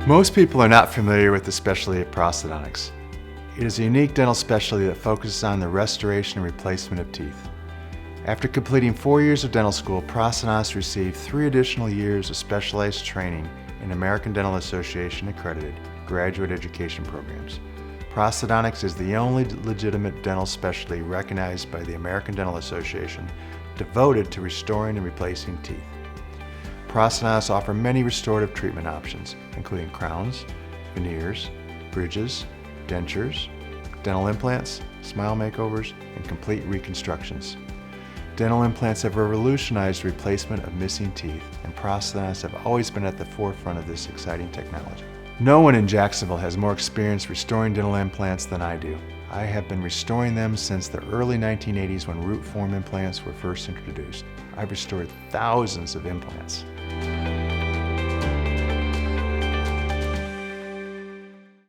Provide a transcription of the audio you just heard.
Most people are not familiar with the specialty of prosthodontics. It is a unique dental specialty that focuses on the restoration and replacement of teeth. After completing 4 years of dental school, prosthodontists receive 3 additional years of specialized training in American Dental Association accredited graduate education programs. Prosthodontics is the only legitimate dental specialty recognized by the American Dental Association devoted to restoring and replacing teeth. Prosthodontists offer many restorative treatment options, including crowns, veneers, bridges, dentures, dental implants, smile makeovers, and complete reconstructions. Dental implants have revolutionized the replacement of missing teeth, and prosthodontists have always been at the forefront of this exciting technology. No one in Jacksonville has more experience restoring dental implants than I do. I have been restoring them since the early 1980s when root form implants were first introduced. I've restored thousands of implants.